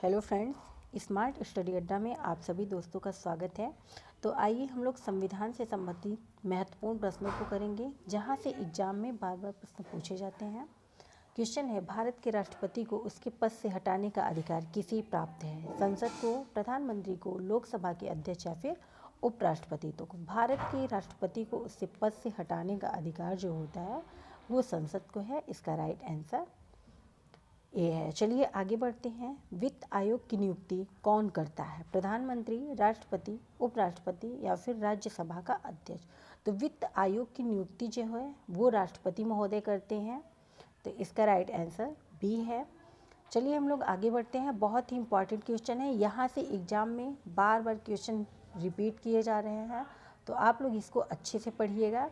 Hello friends, smart study अड्डा में आप सभी दोस्तों का स्वागत है। तो आइए हम लोग संविधान से संबंधित महत्वपूर्ण प्रश्नों को करेंगे, जहां से एग्जाम में बार बार प्रश्न पूछे जाते हैं। क्वेश्चन है, भारत के राष्ट्रपति को उसके पद से हटाने का अधिकार किसे प्राप्त है? संसद को, प्रधानमंत्री को, लोकसभा के अध्यक्ष या फिर उपराष्ट्रपति? तो भारत के राष्ट्रपति को उससे पद से हटाने का अधिकार जो होता है वो संसद को है। इसका राइट आंसर ए है। चलिए आगे बढ़ते हैं। वित्त आयोग की नियुक्ति कौन करता है? प्रधानमंत्री, राष्ट्रपति, उपराष्ट्रपति या फिर राज्यसभा का अध्यक्ष? तो वित्त आयोग की नियुक्ति जो है वो राष्ट्रपति महोदय करते हैं। तो इसका राइट आंसर बी है। चलिए हम लोग आगे बढ़ते हैं। बहुत ही इंपॉर्टेंट क्वेश्चन है, यहाँ से एग्जाम में बार बार क्वेश्चन रिपीट किए जा रहे हैं, तो आप लोग इसको अच्छे से पढ़िएगा।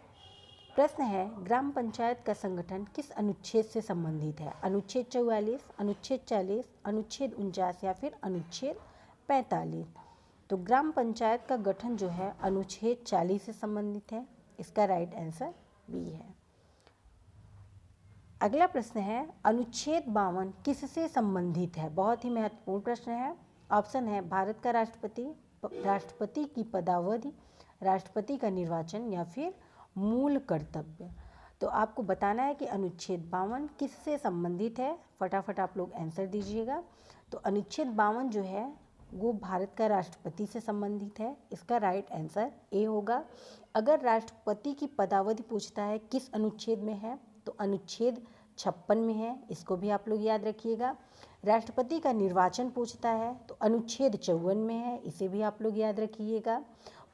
प्रश्न है, ग्राम पंचायत का संगठन किस अनुच्छेद से संबंधित है? अनुच्छेद 44, अनुच्छेद 40, अनुच्छेद 49 या फिर अनुच्छेद 45? तो ग्राम पंचायत का गठन जो है अनुच्छेद 40 से संबंधित है। इसका राइट आंसर बी है। अगला प्रश्न है, अनुच्छेद 52 किससे संबंधित है? बहुत ही महत्वपूर्ण प्रश्न है। ऑप्शन है भारत का राष्ट्रपति, राष्ट्रपति की पदावधि, राष्ट्रपति का निर्वाचन या फिर मूल कर्तव्य। तो आपको बताना है कि अनुच्छेद 52 किससे संबंधित है। फटाफट आप लोग आंसर दीजिएगा। तो अनुच्छेद 52 जो है वो भारत का राष्ट्रपति से संबंधित है। इसका राइट आंसर ए होगा। अगर राष्ट्रपति की पदावधि पूछता है किस अनुच्छेद में है, तो अनुच्छेद 56 में है। इसको भी आप लोग याद रखिएगा। राष्ट्रपति का निर्वाचन पूछता है तो अनुच्छेद 54 में है। इसे भी आप लोग याद रखिएगा।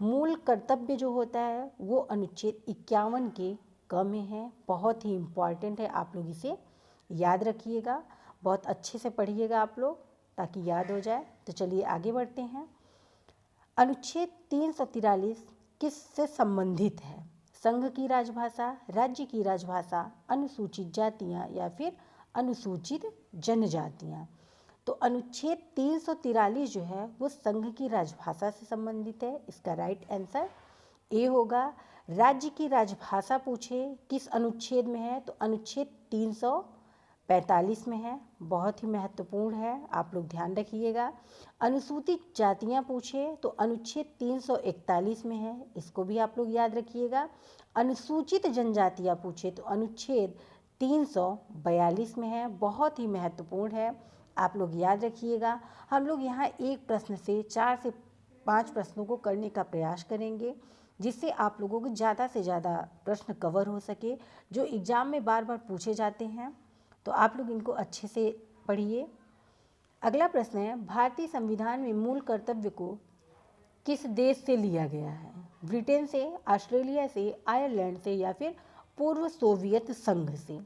मूल कर्तव्य जो होता है वो अनुच्छेद 51 के क में है। बहुत ही इम्पॉर्टेंट है, आप लोग इसे याद रखिएगा। बहुत अच्छे से पढ़िएगा आप लोग ताकि याद हो जाए। तो चलिए आगे बढ़ते हैं। अनुच्छेद 343 किससे संबंधित है? संघ की राजभाषा, राज्य की राजभाषा, अनुसूचित जातियां या फिर अनुसूचित जनजातियां? तो अनुच्छेद 343 जो है वो संघ की राजभाषा से संबंधित है। इसका राइट आंसर ए होगा। राज्य की राजभाषा पूछे किस अनुच्छेद में है, तो अनुच्छेद 345 में है। बहुत ही महत्वपूर्ण है, आप लोग ध्यान रखिएगा। अनुसूचित जातियां पूछे तो अनुच्छेद 341 में है। इसको भी आप लोग याद रखिएगा। अनुसूचित जनजातियां पूछे तो अनुच्छेद 342 में है। बहुत ही महत्वपूर्ण है, आप लोग याद रखिएगा। हम लोग यहाँ एक प्रश्न से 4 से 5 प्रश्नों को करने का प्रयास करेंगे, जिससे आप लोगों को ज़्यादा से ज़्यादा प्रश्न कवर हो सके जो एग्ज़ाम में बार बार पूछे जाते हैं। तो आप लोग इनको अच्छे से पढ़िए। अगला प्रश्न है, भारतीय संविधान में मूल कर्तव्य को किस देश से लिया गया है? ब्रिटेन से, ऑस्ट्रेलिया से, आयरलैंड से या फिर पूर्व सोवियत संघ से?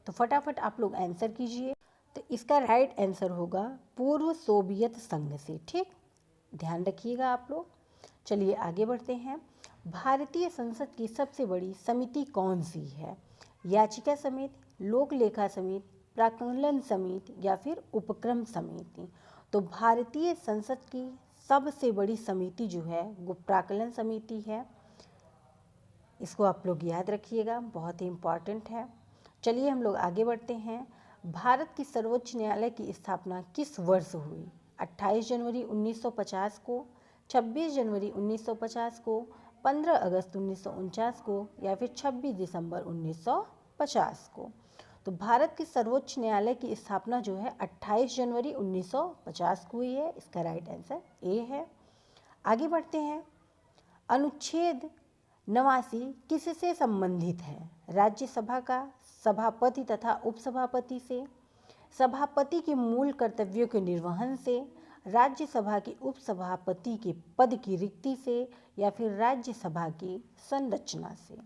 तो फटाफट आप लोग आंसर कीजिए। तो इसका राइट आंसर होगा पूर्व सोवियत संघ से। ठीक, ध्यान रखिएगा आप लोग। चलिए आगे बढ़ते हैं। भारतीय संसद की सबसे बड़ी समिति कौन सी है? याचिका समिति, लोक लेखा समिति, प्राक्कलन समिति या फिर उपक्रम समिति? तो भारतीय संसद की सबसे बड़ी समिति जो है वो प्राक्कलन समिति है। इसको आप लोग याद रखिएगा, बहुत ही इम्पॉर्टेंट है। चलिए हम लोग आगे बढ़ते हैं। भारत की सर्वोच्च न्यायालय की स्थापना किस वर्ष हुई? 28 जनवरी 1950 को, 26 जनवरी 1950 को, 15 अगस्त 1949 को या फिर 26 दिसंबर 1950 को? तो भारत की सर्वोच्च न्यायालय की स्थापना जो है 28 जनवरी 1950 को हुई है। इसका राइट आंसर ए है। आगे बढ़ते हैं। अनुच्छेद 89 किससे संबंधित है? राज्यसभा का सभापति तथा उपसभापति से, सभापति के मूल कर्तव्यों के निर्वहन से, राज्यसभा के उपसभापति के पद की रिक्ति से या फिर राज्यसभा की संरचना से?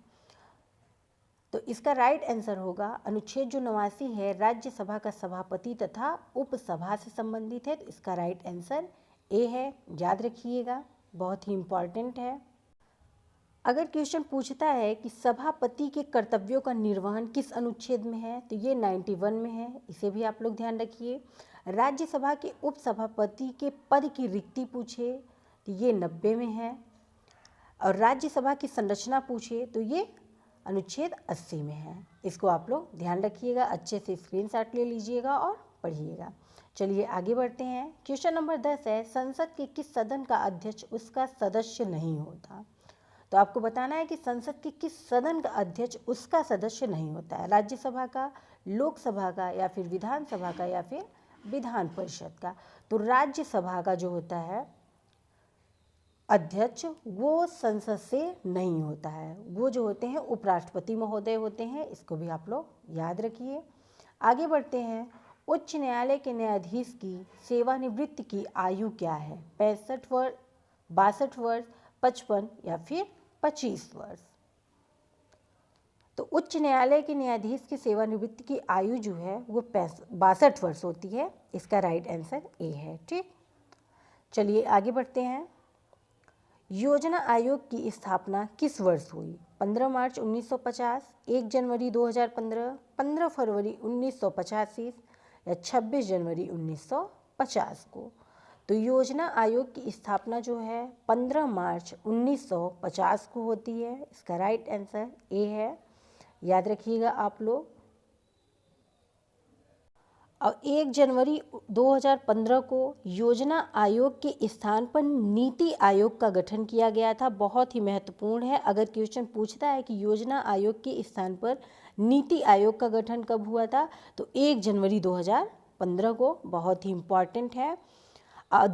तो इसका राइट आंसर होगा अनुच्छेद जो 89 है राज्यसभा का सभापति तथा उपसभा से संबंधित है। तो इसका राइट आंसर ए है, याद रखिएगा, बहुत ही इम्पॉर्टेंट है। अगर क्वेश्चन पूछता है कि सभापति के कर्तव्यों का निर्वहन किस अनुच्छेद में है, तो ये 91 में है। इसे भी आप लोग ध्यान रखिए। राज्यसभा के उपसभापति के पद की रिक्ति पूछे तो ये 90 में है। और राज्यसभा की संरचना पूछे तो ये अनुच्छेद 80 में है। इसको आप लोग ध्यान रखिएगा, अच्छे से स्क्रीनशॉट ले लीजिएगा और पढ़िएगा। चलिए आगे बढ़ते हैं। क्वेश्चन नंबर 10 है, संसद के किस सदन का अध्यक्ष उसका सदस्य नहीं होता। तो आपको बताना है कि संसद के किस सदन का अध्यक्ष उसका सदस्य नहीं होता है। राज्यसभा का, लोकसभा का, या फिर विधानसभा का, या फिर विधान परिषद का। तो राज्यसभा का जो होता है अध्यक्ष वो संसद से नहीं होता है, वो जो होते हैं उपराष्ट्रपति महोदय होते हैं। इसको भी आप लोग याद रखिए। आगे बढ़ते हैं। उच्च न्यायालय के न्यायाधीश की सेवानिवृत्ति की आयु क्या है? 65 वर्ष, 62 वर्ष, 55 या फिर 25 वर्ष। तो उच्च न्यायालय के न्यायाधीश की सेवानिवृत्ति की आयु जो है वो 62 वर्ष होती है। इसका राइट आंसर ए है। ठीक, चलिए आगे बढ़ते हैं। योजना आयोग की स्थापना किस वर्ष हुई? 15 मार्च 1950, 1 जनवरी 2015, 15 फरवरी 1985 या 26 जनवरी 1950 को। तो योजना आयोग की स्थापना जो है 15 मार्च 1950 को होती है। इसका राइट आंसर ए है, याद रखिएगा आप लोग। और 1 जनवरी 2015 को योजना आयोग के स्थान पर नीति आयोग का गठन किया गया था। बहुत ही महत्वपूर्ण है। अगर क्वेश्चन पूछता है कि योजना आयोग के स्थान पर नीति आयोग का गठन कब हुआ था, तो 1 जनवरी 2015 को। बहुत ही इम्पॉर्टेंट है।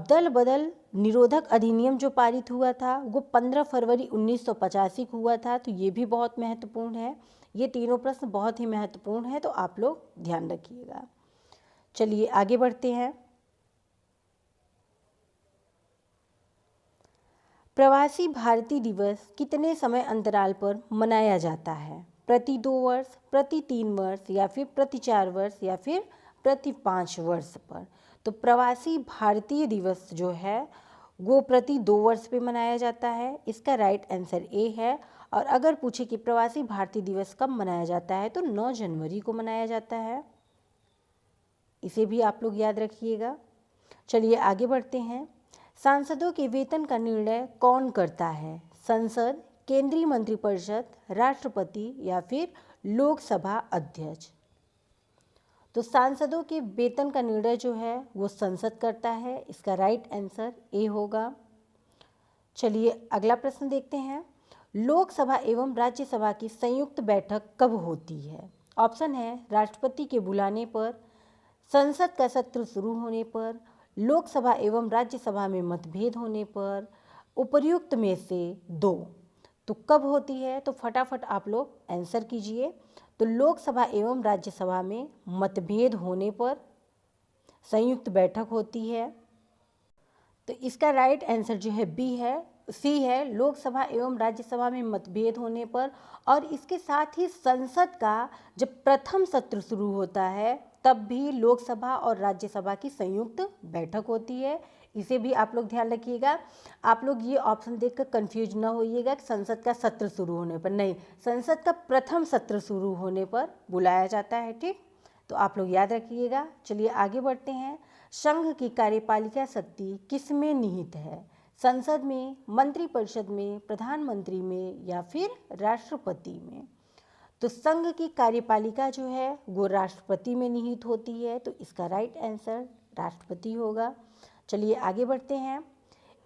दल बदल निरोधक अधिनियम जो पारित हुआ था वो 15 फरवरी 1985 को हुआ था। तो ये भी बहुत महत्वपूर्ण है। ये तीनों प्रश्न बहुत ही महत्वपूर्ण है, तो आप लोग ध्यान रखिएगा। चलिए आगे बढ़ते हैं। प्रवासी भारतीय दिवस कितने समय अंतराल पर मनाया जाता है? प्रति 2 वर्ष, प्रति 3 वर्ष, या फिर प्रति 4 वर्ष, या फिर प्रति 5 वर्ष पर। तो प्रवासी भारतीय दिवस जो है वो प्रति 2 वर्ष पे मनाया जाता है। इसका राइट आंसर ए है। और अगर पूछे कि प्रवासी भारतीय दिवस कब मनाया जाता है, तो 9 जनवरी को मनाया जाता है। इसे भी आप लोग याद रखिएगा। चलिए आगे बढ़ते हैं। सांसदों के वेतन का निर्णय कौन करता है? संसद, केंद्रीय मंत्रिपरिषद, राष्ट्रपति या फिर लोकसभा अध्यक्ष। तो सांसदों के वेतन का निर्णय जो है वो संसद करता है। इसका राइट आंसर ए होगा। चलिए अगला प्रश्न देखते हैं। लोकसभा एवं राज्यसभा की संयुक्त बैठक कब होती है? ऑप्शन है राष्ट्रपति के बुलाने पर, संसद का सत्र शुरू होने पर, लोकसभा एवं राज्यसभा में मतभेद होने पर, उपर्युक्त में से 2। तो कब होती है? तो फटाफट आप लोग आंसर कीजिए। तो लोकसभा एवं राज्यसभा में मतभेद होने पर संयुक्त बैठक होती है। तो इसका राइट आंसर जो है बी है, सी है। लोकसभा एवं राज्यसभा में मतभेद होने पर, और इसके साथ ही संसद का जब प्रथम सत्र शुरू होता है तब भी लोकसभा और राज्यसभा की संयुक्त बैठक होती है। इसे भी आप लोग ध्यान रखिएगा। आप लोग ये ऑप्शन देखकर कंफ्यूज ना होइएगा कि संसद का सत्र शुरू होने पर, नहीं, संसद का प्रथम सत्र शुरू होने पर बुलाया जाता है। ठीक, तो आप लोग याद रखिएगा। चलिए आगे बढ़ते हैं। संघ की कार्यपालिका शक्ति किस में निहित है? संसद में, मंत्रिपरिषद में, प्रधानमंत्री में या फिर राष्ट्रपति में। तो संघ की कार्यपालिका जो है वो राष्ट्रपति में निहित होती है। तो इसका राइट आंसर राष्ट्रपति होगा। चलिए आगे बढ़ते हैं।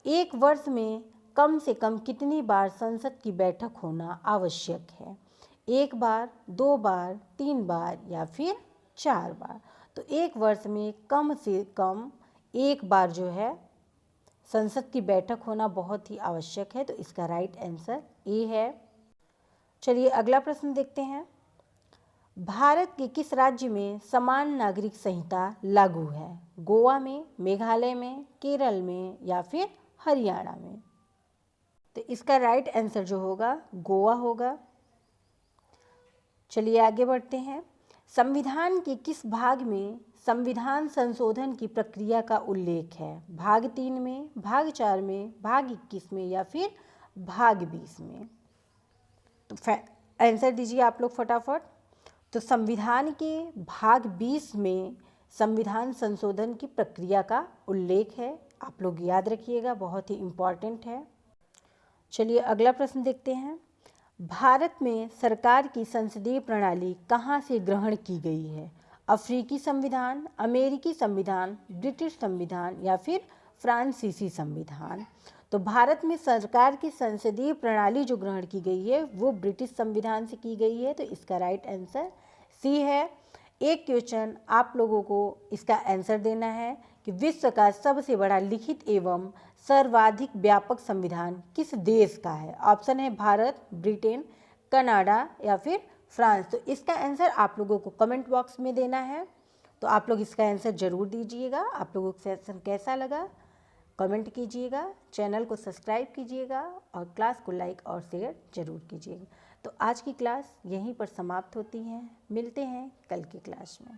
एक वर्ष में कम से कम कितनी बार संसद की बैठक होना आवश्यक है? 1 बार, 2 बार, 3 बार या फिर 4 बार। तो एक वर्ष में कम से कम 1 बार जो है संसद की बैठक होना बहुत ही आवश्यक है। तो इसका राइट आंसर ए है। चलिए अगला प्रश्न देखते हैं। भारत के किस राज्य में समान नागरिक संहिता लागू है? गोवा में, मेघालय में, केरल में या फिर हरियाणा में। तो इसका राइट आंसर जो होगा गोवा होगा। चलिए आगे बढ़ते हैं। संविधान के किस भाग में संविधान संशोधन की प्रक्रिया का उल्लेख है? भाग 3 में, भाग 4 में, भाग 21 में या फिर भाग 20 में। तो आंसर दीजिए आप लोग फटाफट। तो संविधान के भाग 20 में संविधान संशोधन की प्रक्रिया का उल्लेख है। आप लोग याद रखिएगा, बहुत ही इम्पॉर्टेंट है। चलिए अगला प्रश्न देखते हैं। भारत में सरकार की संसदीय प्रणाली कहाँ से ग्रहण की गई है? अफ्रीकी संविधान, अमेरिकी संविधान, ब्रिटिश संविधान या फिर फ्रांसीसी संविधान। तो भारत में सरकार की संसदीय प्रणाली जो ग्रहण की गई है वो ब्रिटिश संविधान से की गई है, तो इसका राइट आंसर सी है। एक क्वेश्चन आप लोगों को इसका आंसर देना है कि विश्व का सबसे बड़ा लिखित एवं सर्वाधिक व्यापक संविधान किस देश का है। ऑप्शन है भारत, ब्रिटेन, कनाडा या फिर फ्रांस। तो इसका आंसर आप लोगों को कमेंट बॉक्स में देना है, तो आप लोग इसका आंसर ज़रूर दीजिएगा। आप लोगों को सेशन कैसा लगा कमेंट कीजिएगा, चैनल को सब्सक्राइब कीजिएगा और क्लास को लाइक और शेयर ज़रूर कीजिएगा। तो आज की क्लास यहीं पर समाप्त होती है, मिलते हैं कल की क्लास में।